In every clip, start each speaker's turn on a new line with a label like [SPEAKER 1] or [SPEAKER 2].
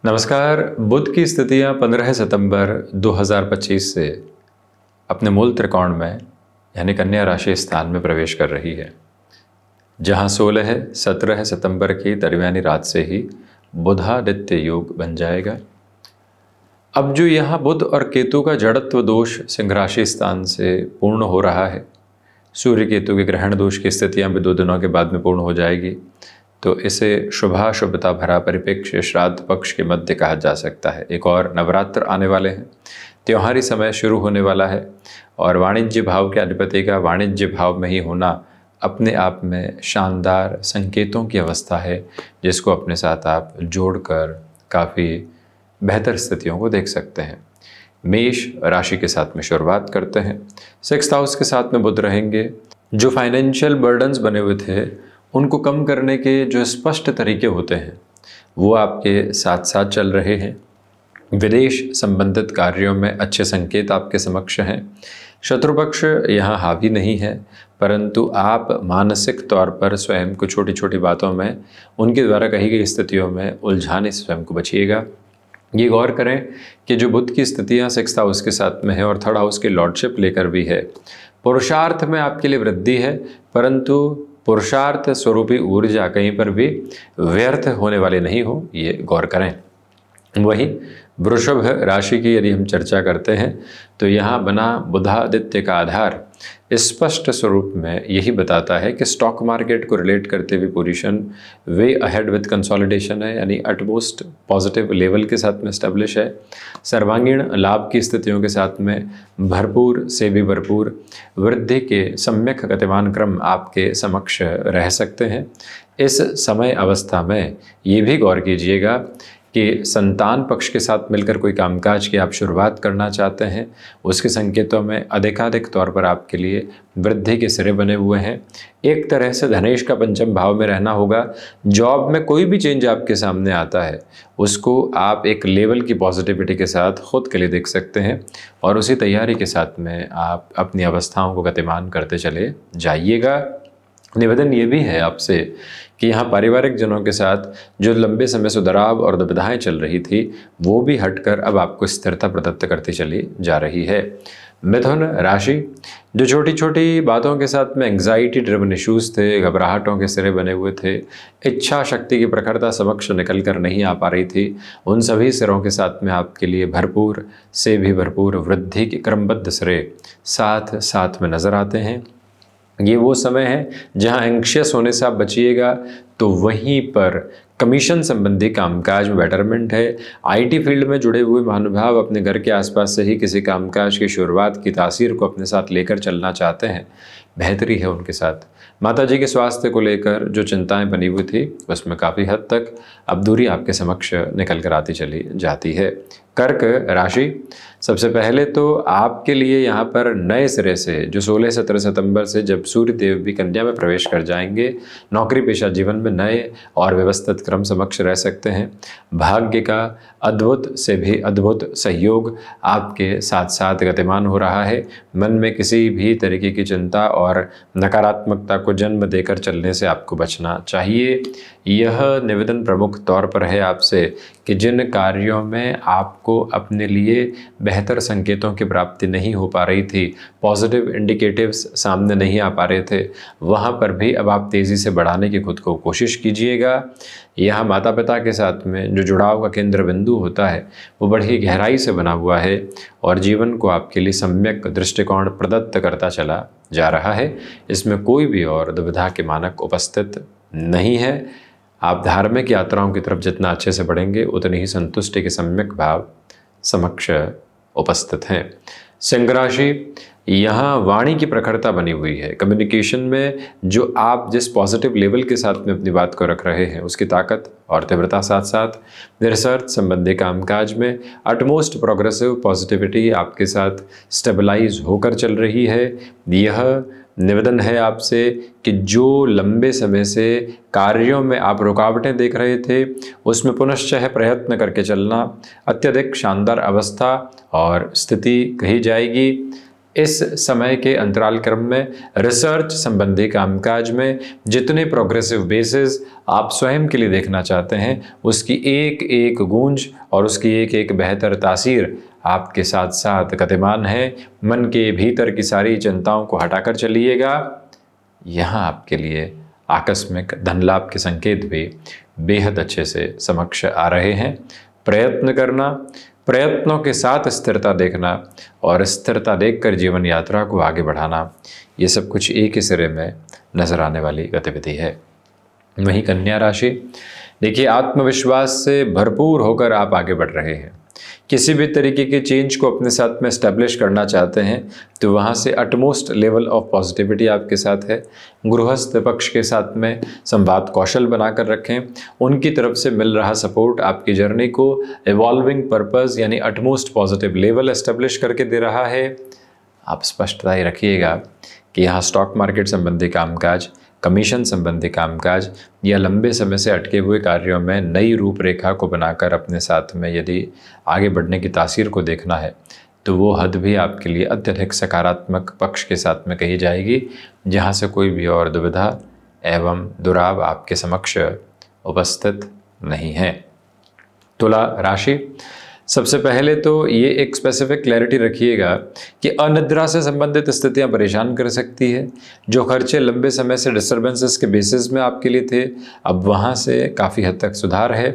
[SPEAKER 1] नमस्कार। बुध की स्थितियां 15 सितंबर 2025 से अपने मूल त्रिकोण में यानी कन्या राशि स्थान में प्रवेश कर रही है, जहां 16-17 सितंबर की दरमियानी रात से ही बुधादित्य योग बन जाएगा। अब जो यहाँ बुध और केतु का जड़त्व दोष सिंह राशि स्थान से पूर्ण हो रहा है, सूर्य केतु के ग्रहण दोष की स्थितियां भी 2 दिनों के बाद में पूर्ण हो जाएगी, तो इसे शुभाशुभता भरा परिप्रेक्ष्य श्राद्ध पक्ष के मध्य कहा जा सकता है। एक और नवरात्र आने वाले हैं, त्योहारी समय शुरू होने वाला है और वाणिज्य भाव के अधिपति का वाणिज्य भाव में ही होना अपने आप में शानदार संकेतों की अवस्था है, जिसको अपने साथ आप जोड़कर काफ़ी बेहतर स्थितियों को देख सकते हैं। मेष राशि के साथ में शुरुआत करते हैं। 6th हाउस के साथ में बुध रहेंगे। जो फाइनेंशियल बर्डन्स बने हुए थे उनको कम करने के जो स्पष्ट तरीके होते हैं वो आपके साथ साथ चल रहे हैं। विदेश संबंधित कार्यों में अच्छे संकेत आपके समक्ष हैं। शत्रुपक्ष यहाँ हावी नहीं है, परंतु आप मानसिक तौर पर स्वयं को छोटी छोटी बातों में उनके द्वारा कही गई स्थितियों में उलझाने से स्वयं को बचिएगा। ये गौर करें कि जो बुध की स्थितियाँ 6th हाउस के साथ में है और 3rd हाउस की लॉर्डशिप लेकर भी है, पुरुषार्थ में आपके लिए वृद्धि है, परंतु पुरुषार्थ स्वरूपी ऊर्जा कहीं पर भी व्यर्थ होने वाली नहीं हो, ये गौर करें। वहीं वृषभ राशि की यदि हम चर्चा करते हैं तो यहाँ बना बुधादित्य का आधार स्पष्ट स्वरूप में यही बताता है कि स्टॉक मार्केट को रिलेट करते हुए position way ahead with consolidation है, यानी अटमोस्ट पॉजिटिव लेवल के साथ में स्टैब्लिश है। सर्वांगीण लाभ की स्थितियों के साथ में भरपूर से भी भरपूर वृद्धि के सम्यक गतिमान क्रम आपके समक्ष रह सकते हैं। इस समय अवस्था में ये भी गौर कीजिएगा कि संतान पक्ष के साथ मिलकर कोई कामकाज की आप शुरुआत करना चाहते हैं, उसके संकेतों में अधिकाधिक तौर पर आपके लिए वृद्धि के सिरे बने हुए हैं। एक तरह से धनेश का पंचम भाव में रहना होगा। जॉब में कोई भी चेंज आपके सामने आता है उसको आप एक लेवल की पॉजिटिविटी के साथ खुद के लिए देख सकते हैं और उसी तैयारी के साथ में आप अपनी अवस्थाओं को गतिमान करते चले जाइएगा। निवेदन ये भी है आपसे कि यहाँ पारिवारिक जनों के साथ जो लंबे समय से दराव और दुविधाएं चल रही थी वो भी हटकर अब आपको स्थिरता प्रदत्त करती चली जा रही है। मिथुन राशि, जो छोटी छोटी बातों के साथ में एंग्जाइटी ड्रिवन इश्यूज थे, घबराहटों के सिरे बने हुए थे, इच्छा शक्ति की प्रखरता समक्ष निकल कर नहीं आ पा रही थी, उन सभी सिरों के साथ में आपके लिए भरपूर से भी भरपूर वृद्धि के क्रमबद्ध सिरे साथ साथ में नजर आते हैं। ये वो समय है जहां एंग्शियस होने से आप बचिएगा, तो वहीं पर कमीशन संबंधी कामकाज में बेटरमेंट है। आईटी फील्ड में जुड़े हुए महानुभाव अपने घर के आसपास से ही किसी कामकाज की शुरुआत की तासीर को अपने साथ लेकर चलना चाहते हैं, बेहतरी है उनके साथ। माताजी के स्वास्थ्य को लेकर जो चिंताएं बनी हुई थी उसमें काफ़ी हद तक अब दूरी आपके समक्ष निकल कर आती चली जाती है। कर्क राशि, सबसे पहले तो आपके लिए यहाँ पर नए सिरे से जो 16-17 सितंबर से जब सूर्य देव भी कन्या में प्रवेश कर जाएंगे, नौकरी पेशा जीवन में नए और व्यवस्थित क्रम समक्ष रह सकते हैं। भाग्य का अद्भुत से भी अद्भुत सहयोग आपके साथ साथ गतिमान हो रहा है। मन में किसी भी तरीके की चिंता और नकारात्मकता को जन्म देकर चलने से आपको बचना चाहिए। यह निवेदन प्रमुख तौर पर है आपसे कि जिन कार्यों में आपको अपने लिए बेहतर संकेतों की प्राप्ति नहीं हो पा रही थी, पॉजिटिव इंडिकेटिव्स सामने नहीं आ पा रहे थे, वहाँ पर भी अब आप तेज़ी से बढ़ाने की खुद को कोशिश कीजिएगा। यहाँ माता पिता के साथ में जो जुड़ाव का केंद्र बिंदु होता है वो बड़ी गहराई से बना हुआ है और जीवन को आपके लिए सम्यक दृष्टिकोण प्रदत्त करता चला जा रहा है। इसमें कोई भी और दुविधा के मानक उपस्थित नहीं है। आप धार्मिक यात्राओं की तरफ जितना अच्छे से बढ़ेंगे उतनी ही संतुष्टि के सम्यक भाव समक्ष उपस्थित हैं। सिंह राशि, यहाँ वाणी की प्रखरता बनी हुई है। कम्युनिकेशन में जो आप जिस पॉजिटिव लेवल के साथ में अपनी बात को रख रहे हैं उसकी ताकत और तीव्रता साथ साथ रिसर्च संबंधी कामकाज में अटमोस्ट प्रोग्रेसिव पॉजिटिविटी आपके साथ स्टेबलाइज होकर चल रही है। यह निवेदन है आपसे कि जो लंबे समय से कार्यों में आप रुकावटें देख रहे थे उसमें पुनश्च प्रयत्न करके चलना, अत्यधिक शानदार अवस्था और स्थिति कही जाएगी। इस समय के अंतराल क्रम में रिसर्च संबंधी कामकाज में जितने प्रोग्रेसिव बेसिस आप स्वयं के लिए देखना चाहते हैं, उसकी एक एक गूंज और उसकी एक एक बेहतर तासीर आपके साथ साथ गतिमान है। मन के भीतर की सारी चिंताओं को हटाकर चलिएगा। यहाँ आपके लिए आकस्मिक धन लाभ के संकेत भी बेहद अच्छे से समक्ष आ रहे हैं। प्रयत्न करना, प्रयत्नों के साथ स्थिरता देखना और स्थिरता देखकर जीवन यात्रा को आगे बढ़ाना, ये सब कुछ एक ही सिरे में नजर आने वाली गतिविधि है। वहीं कन्या राशि, देखिए आत्मविश्वास से भरपूर होकर आप आगे बढ़ रहे हैं। किसी भी तरीके के चेंज को अपने साथ में एस्टेब्लिश करना चाहते हैं तो वहाँ से अटमोस्ट लेवल ऑफ पॉजिटिविटी आपके साथ है। गृहस्थ पक्ष के साथ में संवाद कौशल बनाकर रखें। उनकी तरफ से मिल रहा सपोर्ट आपकी जर्नी को इवॉल्विंग पर्पस यानी अटमोस्ट पॉजिटिव लेवल एस्टेब्लिश करके दे रहा है। आप स्पष्टता ही रखिएगा कि यहाँ स्टॉक मार्केट संबंधी कामकाज, कमीशन संबंधी कामकाज या लंबे समय से अटके हुए कार्यों में नई रूपरेखा को बनाकर अपने साथ में यदि आगे बढ़ने की तासीर को देखना है तो वो हद भी आपके लिए अत्यधिक सकारात्मक पक्ष के साथ में कही जाएगी, जहाँ से कोई भी और दुविधा एवं दुराव आपके समक्ष उपस्थित नहीं है। तुला राशि, सबसे पहले तो ये एक स्पेसिफिक क्लैरिटी रखिएगा कि अनिद्रा से संबंधित स्थितियां परेशान कर सकती है। जो खर्चे लंबे समय से डिस्टर्बेंसेस के बेसिस में आपके लिए थे, अब वहाँ से काफ़ी हद तक सुधार है।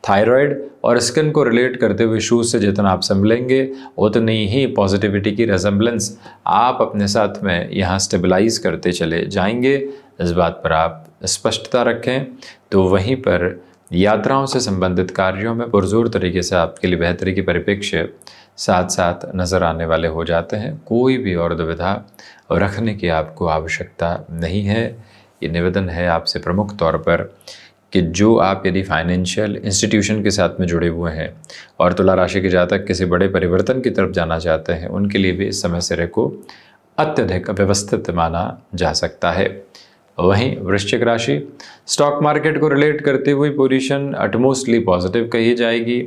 [SPEAKER 1] थायराइड और स्किन को रिलेट करते हुए इशूज से जितना आप संभलेंगे उतनी ही पॉजिटिविटी की रेजम्बलेंस आप अपने साथ में यहाँ स्टेबलाइज करते चले जाएंगे। इस बात पर आप स्पष्टता रखें। तो वहीं पर यात्राओं से संबंधित कार्यों में पुरजोर तरीके से आपके लिए बेहतरी की परिप्रेक्ष्य साथ साथ नज़र आने वाले हो जाते हैं। कोई भी और दुविधा रखने की आपको आवश्यकता नहीं है। ये निवेदन है आपसे प्रमुख तौर पर कि जो आप यदि फाइनेंशियल इंस्टीट्यूशन के साथ में जुड़े हुए हैं और तुला राशि के जातक किसी बड़े परिवर्तन की तरफ जाना चाहते हैं, उनके लिए भी इस समय सिरे को अत्यधिक व्यवस्थित माना जा सकता है। वहीं वृश्चिक राशि, स्टॉक मार्केट को रिलेट करते हुए पोजीशन अटमोस्टली पॉजिटिव कही जाएगी।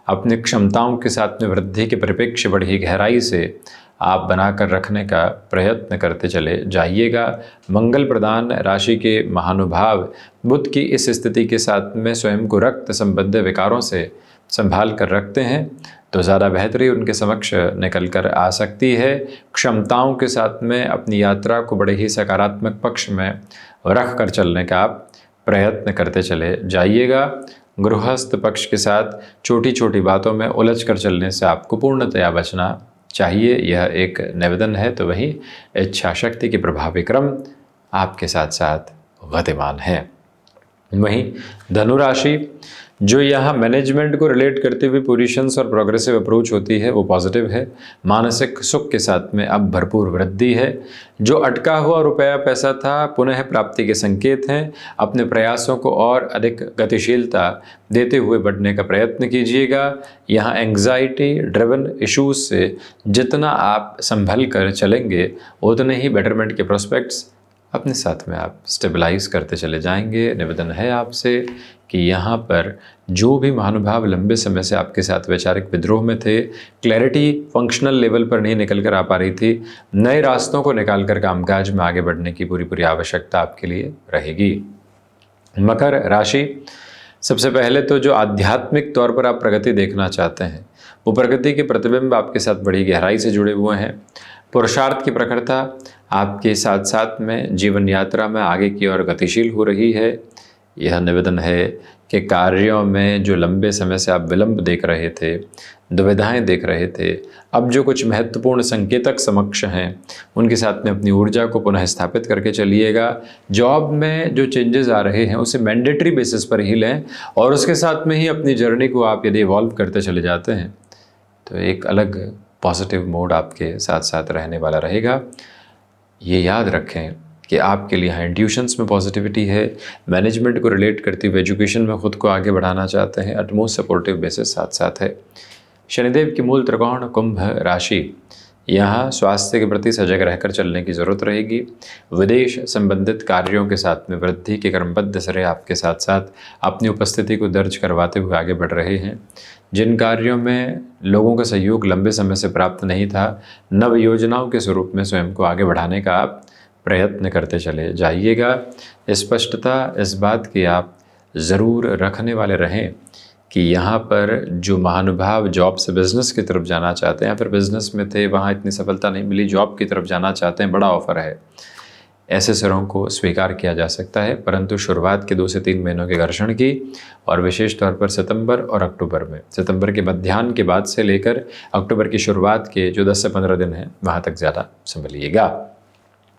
[SPEAKER 1] अपनी क्षमताओं के साथ में वृद्धि के परिप्रेक्ष्य बड़ी गहराई से आप बनाकर रखने का प्रयत्न करते चले जाइएगा। मंगल प्रदान राशि के महानुभाव बुध की इस स्थिति के साथ में स्वयं को रक्त संबंधी विकारों से संभाल कर रखते हैं तो ज़्यादा बेहतरी उनके समक्ष निकल कर आ सकती है। क्षमताओं के साथ में अपनी यात्रा को बड़े ही सकारात्मक पक्ष में रख कर चलने का आप प्रयत्न करते चले जाइएगा। गृहस्थ पक्ष के साथ छोटी छोटी बातों में उलझ कर चलने से आपको पूर्णतया बचना चाहिए, यह एक निवेदन है। तो वही इच्छा शक्ति की प्रभावी क्रम आपके साथ साथ गतिमान है। वहीं धनुराशि, जो यहाँ मैनेजमेंट को रिलेट करते हुए पोजीशंस और प्रोग्रेसिव अप्रोच होती है वो पॉजिटिव है। मानसिक सुख के साथ में अब भरपूर वृद्धि है। जो अटका हुआ रुपया पैसा था पुनः प्राप्ति के संकेत हैं। अपने प्रयासों को और अधिक गतिशीलता देते हुए बढ़ने का प्रयत्न कीजिएगा। यहाँ एंग्जाइटी ड्रिवन इश्यूज से जितना आप संभल कर चलेंगे उतने ही बेटरमेंट के प्रोस्पेक्ट्स अपने साथ में आप स्टेबलाइज करते चले जाएंगे। निवेदन है आपसे कि यहाँ पर जो भी महानुभाव लंबे समय से आपके साथ वैचारिक विद्रोह में थे, क्लैरिटी फंक्शनल लेवल पर नहीं निकल कर आ पा रही थी, नए रास्तों को निकाल कर कामकाज में आगे बढ़ने की पूरी आवश्यकता आपके लिए रहेगी। मकर राशि, सबसे पहले तो जो आध्यात्मिक तौर पर आप प्रगति देखना चाहते हैं वो प्रगति के प्रतिबिंब आपके साथ बड़ी गहराई से जुड़े हुए हैं। पुरुषार्थ की प्रखरता आपके साथ साथ में जीवन यात्रा में आगे की ओर गतिशील हो रही है। यह निवेदन है कि कार्यों में जो लंबे समय से आप विलंब देख रहे थे, दुविधाएं देख रहे थे, अब जो कुछ महत्वपूर्ण संकेतक समक्ष हैं उनके साथ में अपनी ऊर्जा को पुनः स्थापित करके चलिएगा। जॉब में जो चेंजेस आ रहे हैं उसे मैंडेटरी बेसिस पर ही लें और उसके साथ में ही अपनी जर्नी को आप यदि इवॉल्व करते चले जाते हैं तो एक अलग पॉजिटिव मोड आपके साथ साथ रहने वाला रहेगा। ये याद रखें कि आपके लिए यहाँ इंट्यूशंस में पॉजिटिविटी है। मैनेजमेंट को रिलेट करते हुए एजुकेशन में खुद को आगे बढ़ाना चाहते हैं, अटमोस्ट सपोर्टिव बेसिस साथ साथ है। शनिदेव की मूल त्रिकोण कुंभ राशि, यहाँ स्वास्थ्य के प्रति सजग रहकर चलने की ज़रूरत रहेगी। विदेश संबंधित कार्यों के साथ में वृद्धि के क्रमबद्ध सिरे आपके साथ साथ अपनी उपस्थिति को दर्ज करवाते हुए आगे बढ़ रहे हैं। जिन कार्यों में लोगों का सहयोग लंबे समय से प्राप्त नहीं था, नव योजनाओं के स्वरूप में स्वयं को आगे बढ़ाने का आप प्रयत्न करते चले जाइएगा। स्पष्टता इस बात की आप ज़रूर रखने वाले रहें कि यहाँ पर जो महानुभाव जॉब से बिज़नेस की तरफ जाना चाहते हैं या फिर बिज़नेस में थे, वहाँ इतनी सफलता नहीं मिली, जॉब की तरफ जाना चाहते हैं, बड़ा ऑफ़र है, ऐसे सिरों को स्वीकार किया जा सकता है। परंतु शुरुआत के 2 से 3 महीनों के घर्षण की और विशेष तौर पर सितंबर और अक्टूबर में, सितंबर के मध्याह्न के बाद से लेकर अक्टूबर की शुरुआत के जो 10 से 15 दिन हैं, वहाँ तक ज़्यादा संभलिएगा।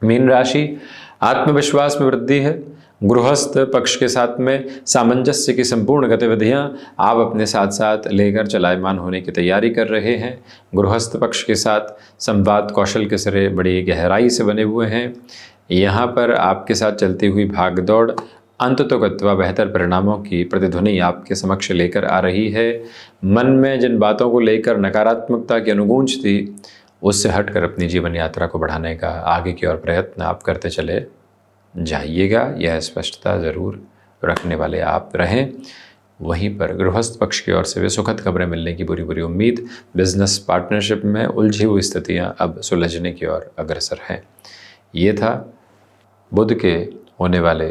[SPEAKER 1] मीन राशि, आत्मविश्वास में वृद्धि है। गृहस्थ पक्ष के साथ में सामंजस्य की संपूर्ण गतिविधियां आप अपने साथ साथ लेकर चलायमान होने की तैयारी कर रहे हैं। गृहस्थ पक्ष के साथ संवाद कौशल के सिरे बड़ी गहराई से बने हुए हैं। यहाँ पर आपके साथ चलती हुई भागदौड़ अंततोगत्वा बेहतर परिणामों की प्रतिध्वनि आपके समक्ष लेकर आ रही है। मन में जिन बातों को लेकर नकारात्मकता की अनुगूंज थी, उससे हटकर अपनी जीवन यात्रा को बढ़ाने का आगे की ओर प्रयत्न आप करते चले जाइएगा। यह स्पष्टता ज़रूर रखने वाले आप रहें। वहीं पर गृहस्थ पक्ष की ओर से भी सुखद खबरें मिलने की बुरी बुरी उम्मीद। बिजनेस पार्टनरशिप में उलझी हुई स्थितियां अब सुलझने की ओर अग्रसर हैं। ये था बुध के होने वाले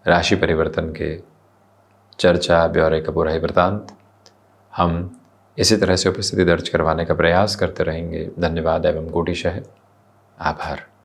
[SPEAKER 1] राशि परिवर्तन के चर्चा ब्यौरे का पूरा ही वृत्तांत। हम इसी तरह से उपस्थिति दर्ज करवाने का प्रयास करते रहेंगे। धन्यवाद एवं कोटिशः आभार।